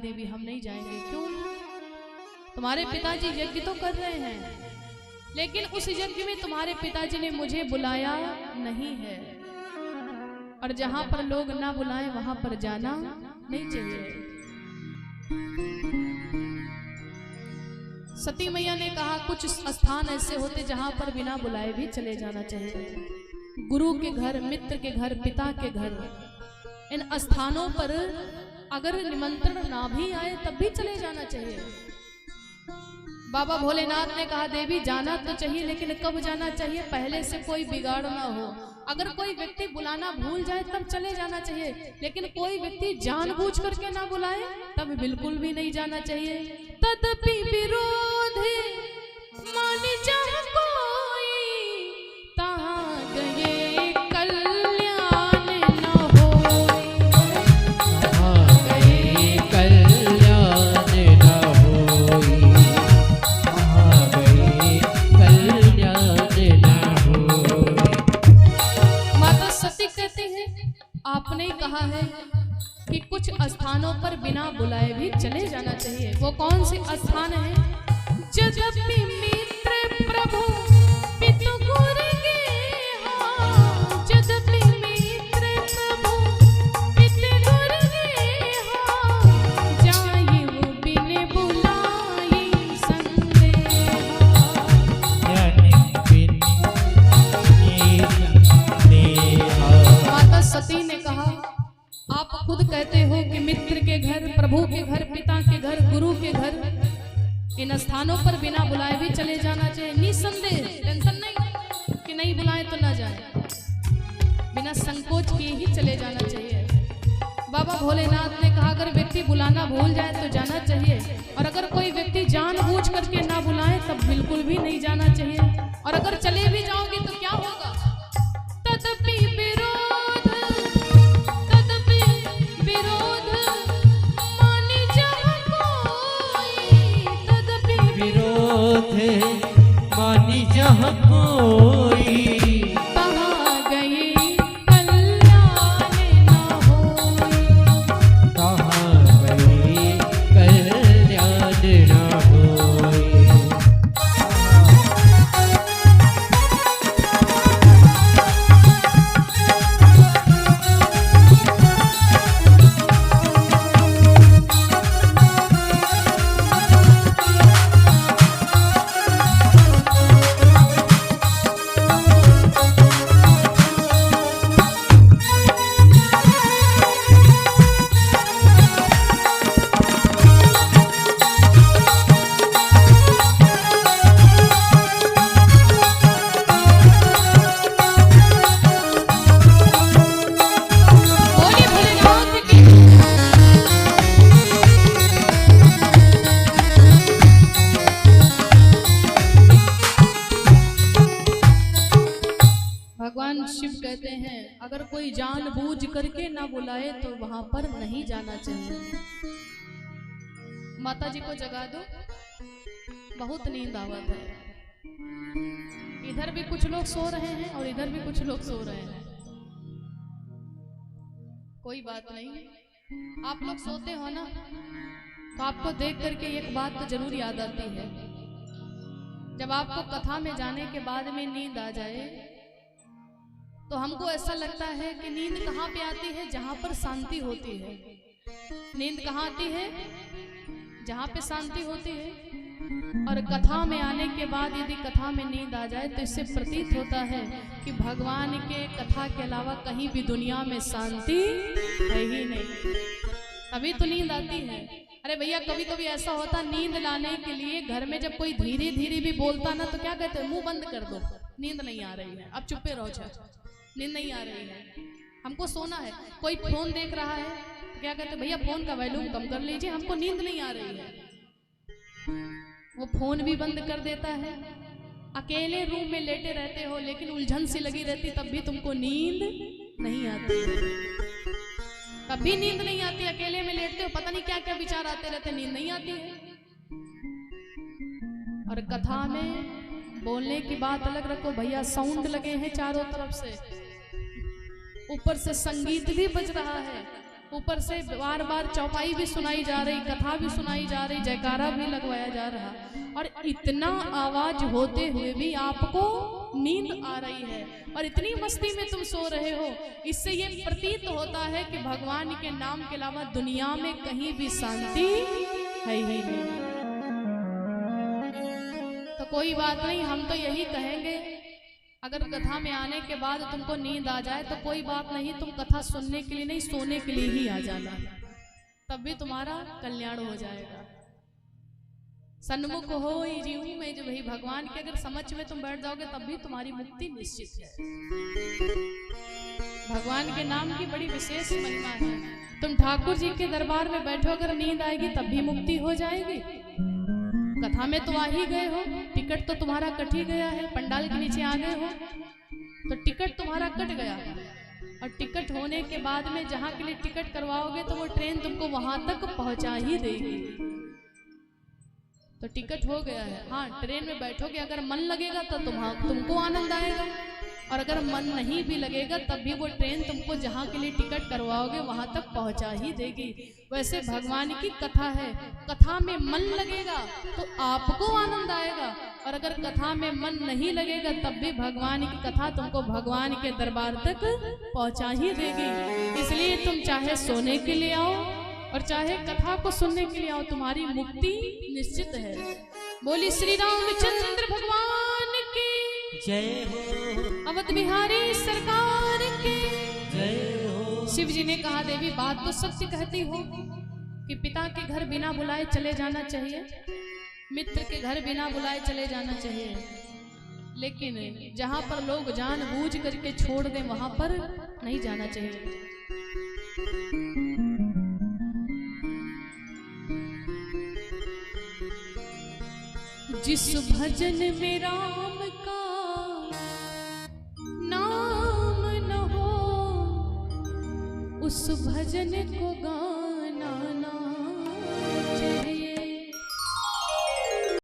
देवी हम नहीं जाएंगे। क्यों? तुम्हारे पिताजी यज्ञ तो कर रहे हैं, लेकिन उस यज्ञ में तुम्हारे पिताजी ने मुझे बुलाया नहीं है, और जहां पर लोग ना बुलाएं वहां पर जाना नहीं चाहिए। सती मैया ने कहा कुछ स्थान ऐसे होते जहां पर बिना बुलाए भी चले जाना चाहिए। गुरु के घर, मित्र के घर, पिता के घर, इन स्थानों पर अगर निमंत्रण ना भी आए तब भी चले जाना चाहिए। बाबा भोलेनाथ ने कहा देवी जाना तो चाहिए, लेकिन कब जाना चाहिए? पहले से कोई बिगाड़ ना हो। अगर कोई व्यक्ति बुलाना भूल जाए तब चले जाना चाहिए, लेकिन कोई व्यक्ति जानबूझ करके ना बुलाए तब बिल्कुल भी नहीं जाना चाहिए। तदपि विरोध मान जा कोई, तहाँ गए कल्याण न होई, तहाँ गए कल्याण न होई, तहाँ गए कल्याण न होई। माता सती कहती है आपने कहा है कि कुछ स्थानों पर बिना बुलाए भी चले जाना चाहिए। वो कौन से स्थान है? जदपि मित्र प्रभु पितु गुर गेहा, जदपि मित्र प्रभु पितु गुर गेहा, जायु बिन बुलाई संदेहा। माता सती ने कहा आप खुद कहते हो कि मित्र के घर, प्रभु के घर, पिता के घर, गुरु के घर, इन स्थानों पर बिना बुलाए भी चले जाना चाहिए। निसंदेह, टेंशन नहीं कि नहीं बुलाए तो ना जाए, बिना संकोच किए ही चले जाना चाहिए। बाबा भोलेनाथ ने कहा अगर व्यक्ति बुलाना भूल जाए तो जाना चाहिए, और अगर कोई व्यक्ति जानबूझ करके ना बुलाए तब बिल्कुल भी नहीं जाना चाहिए। और अगर चले भी जाओगे तो क्या होगा? तदपि विरोध, तदपि विरोध मान जा कोई, तदपि विरोध मानी जहाँ कोई, तहाँ गए कल्याण न होई, तहाँ गए कल्याण न होई। बोले भोलेनाथ की। भगवान शिव कहते हैं अगर कोई जानबूझ करके ना बुलाए तो वहां पर नहीं जाना चाहिए। माता जी को जगा दो, बहुत नींद आवत है। इधर भी कुछ लोग सो रहे हैं और इधर भी कुछ लोग सो रहे हैं। कोई बात नहीं, आप लोग सोते हो ना तो आपको देख करके एक बात तो जरूर याद आती है। जब आपको कथा में जाने के बाद में नींद आ जाए तो हमको ऐसा लगता है कि नींद कहाँ पे आती है? जहां पर शांति होती है। नींद कहाँ आती है? जहां पे शांति होती है। और कथा में आने के बाद यदि कथा में नींद आ जाए तो इससे प्रतीत होता है कि भगवान के कथा के अलावा कहीं भी दुनिया में शांति है ही नहीं, तभी तो नींद आती है। अरे भैया कभी कभी ऐसा होता, नींद लाने के लिए घर में जब कोई धीरे धीरे भी बोलता ना तो क्या कहते हैं? मुंह बंद कर दो, नींद नहीं आ रही है, अब चुप्पे रहो, नींद नहीं आ रही है, हमको सोना है। कोई फोन देख रहा है तो क्या कहते हैं? भैया फोन का वॉल्यूम कम कर लीजिए, हमको नींद नहीं आ रही है। वो फोन भी बंद कर देता है। अकेले रूम में लेटे रहते हो लेकिन उलझन सी लगी रहती, तब भी तुमको नींद नहीं आती, कभी नींद नहीं आती। अकेले में लेटते हो, पता नहीं क्या क्या विचार आते रहते, नींद नहीं आती है। और कथा में बोलने की बात अलग रखो भैया, साउंड लगे हैं चारों तरफ से, ऊपर से संगीत भी बज रहा है, ऊपर से बार बार चौपाई भी सुनाई जा रही, कथा भी सुनाई जा रही, जयकारा भी लगवाया जा रहा, और इतना आवाज होते हुए भी आपको नींद आ रही है और इतनी मस्ती में तुम सो रहे हो। इससे ये प्रतीत होता है कि भगवान के नाम के अलावा दुनिया में कहीं भी शांति है ही नहीं। तो कोई बात नहीं, हम तो यही कहेंगे, अगर कथा में आने के बाद तुमको नींद आ जाए तो कोई बात नहीं, तुम कथा सुनने के लिए नहीं, सोने के लिए ही आ जाना, तब भी तुम्हारा कल्याण हो जाएगा। सन्मुख हो जीव में जो भाई भगवान के अगर समझ में तुम बैठ जाओगे तब भी तुम्हारी मुक्ति निश्चित है। भगवान के नाम की बड़ी विशेष महिमा है। तुम ठाकुर जी के दरबार में बैठो, अगर नींद आएगी तब भी मुक्ति हो जाएगी। कथा में तो आ ही गए हो, टिकट तो तुम्हारा कट ही गया है, पंडाल के नीचे आ गए हो तो टिकट तुम्हारा कट गया, और टिकट होने के बाद में जहाँ के लिए टिकट करवाओगे तो वो ट्रेन तुमको वहां तक पहुंचा ही देगी। तो टिकट हो गया है। हाँ, ट्रेन में बैठोगे, अगर मन लगेगा तो तुमको आनंद आएगा, और अगर मन नहीं भी लगेगा तब भी वो ट्रेन तुमको जहाँ के लिए टिकट करवाओगे वहां तक पहुंचा ही देगी। वैसे भगवान की कथा है, कथा में मन लगेगा तो आपको आनंद आएगा, और अगर कथा में मन नहीं लगेगा तब भी भगवान की कथा तुमको भगवान के दरबार तक पहुंचा ही देगी। इसलिए तुम चाहे सोने के लिए आओ और चाहे कथा को सुनने के लिए आओ, तुम्हारी मुक्ति निश्चित है। बोली श्री रामचंद्र भगवान की जय हो, अवध बिहारी सरकार की जय हो। शिव जी ने कहा, देवी बात तो सत्य कहती हो कि पिता के घर बिना बुलाए चले जाना चाहिए, मित्र के घर बिना बुलाए चले जाना चाहिए, लेकिन जहां पर लोग जानबूझ करके छोड़ दें वहां पर नहीं जाना चाहिए। जिस भजन में राम का नाम न हो उस भजन को गा